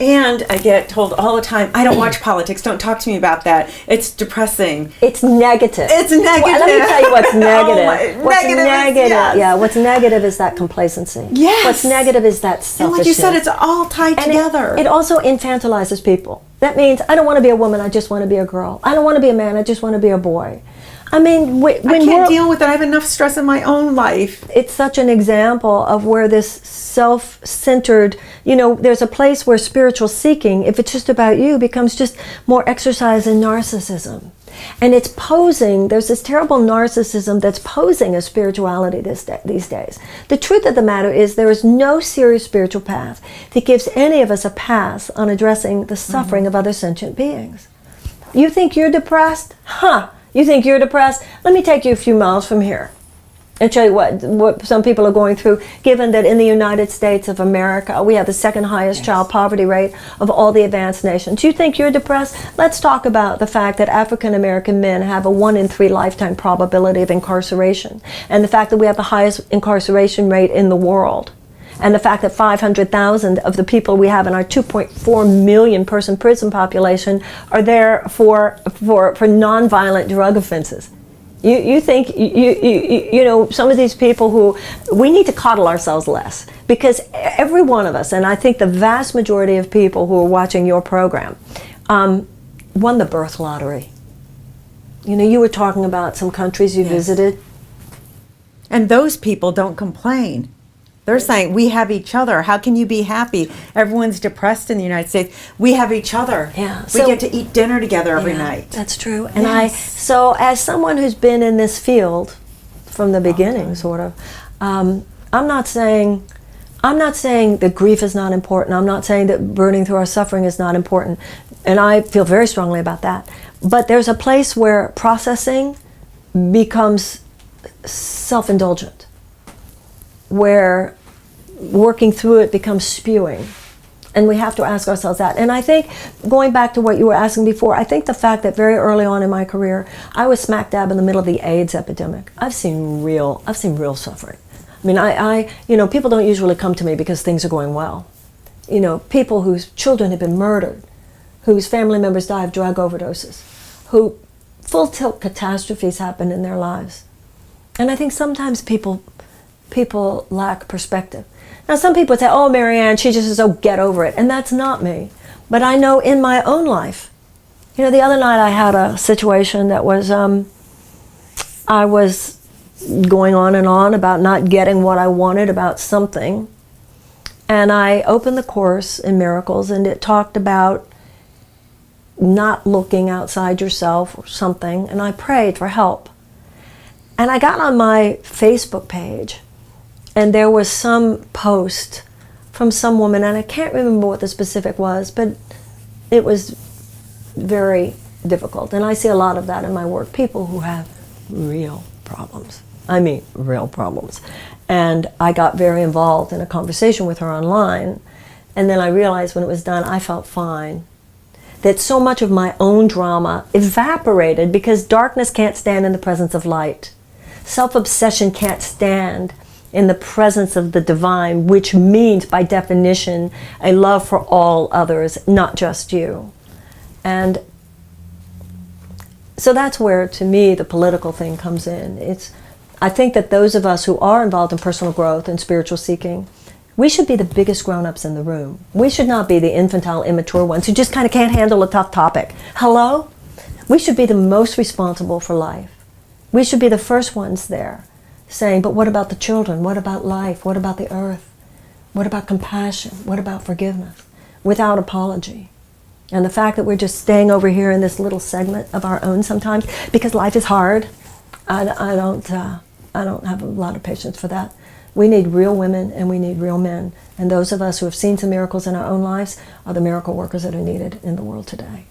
And I get told all the time, I don't watch politics. Don't talk to me about that. It's depressing. It's negative. It's negative. Well, let me tell you what's negative. What's negative? Yes. Yeah, what's negative is that complacency. Yes. What's negative is that selfishness. And like you said, it's all tied together. It also infantilizes people. That means I don't want to be a woman, I just want to be a girl. I don't want to be a man, I just want to be a boy. I mean, when I can't deal with it. I have enough stress in my own life. It's such an example of where this self-centered, there's a place where spiritual seeking, if it's just about you, becomes just more exercise in narcissism. And it's posing, there's this terrible narcissism that's posing as spirituality these days. The truth of the matter is there is no serious spiritual path that gives any of us a pass on addressing the suffering of other sentient beings. You think you're depressed? You think you're depressed? Let me take you a few miles from here and show you what some people are going through, given that in the United States of America, we have the second highest child poverty rate of all the advanced nations. You think you're depressed? Let's talk about the fact that African American men have a 1 in 3 lifetime probability of incarceration, and the fact that we have the highest incarceration rate in the world. And the fact that 500,000 of the people we have in our 2.4 million person prison population are there for nonviolent drug offenses. You think, some of these people who, we need to coddle ourselves less, because every one of us, and I think the vast majority of people who are watching your program, won the birth lottery. You were talking about some countries you visited. And those people don't complain. They're saying, we have each other. How can you be happy? Everyone's depressed in the United States. We have each other. Yeah. We get to eat dinner together every night. That's true. And so as someone who's been in this field from the beginning, sort of, I'm not saying that grief is not important. I'm not saying that burning through our suffering is not important. And I feel very strongly about that. But there's a place where processing becomes self-indulgent, where working through it becomes spewing. And we have to ask ourselves that. And I think, going back to what you were asking before, I think the fact that very early on in my career, I was smack dab in the middle of the AIDS epidemic. I've seen real suffering. I mean, people don't usually come to me because things are going well. People whose children have been murdered, whose family members die of drug overdoses, who full tilt catastrophes happen in their lives. And I think sometimes people lack perspective. Now, some people say, oh, Marianne, she just says, oh, get over it. And that's not me. But I know in my own life, the other night I had a situation that was, I was going on and on about not getting what I wanted about something. And I opened the Course in Miracles, and it talked about not looking outside yourself or something. And I prayed for help. And I got on my Facebook page, and there was some post from some woman, and I can't remember what the specific was, but it was very difficult. And I see a lot of that in my work, people who have real problems. I mean, real problems. And I got very involved in a conversation with her online, and then I realized when it was done, I felt fine. That so much of my own drama evaporated because darkness can't stand in the presence of light. Self-obsession can't stand in the presence of the divine, which means, by definition, a love for all others, not just you. And so that's where, to me, the political thing comes in. I think that those of us who are involved in personal growth and spiritual seeking, we should be the biggest grown-ups in the room. We should not be the infantile, immature ones who just kind of can't handle a tough topic. Hello? We should be the most responsible for life. We should be the first ones there, saying, but what about the children? What about life? What about the earth? What about compassion? What about forgiveness? Without apology. And the fact that we're just staying over here in this little segment of our own sometimes, because life is hard, I don't have a lot of patience for that. We need real women and we need real men. And those of us who have seen some miracles in our own lives are the miracle workers that are needed in the world today.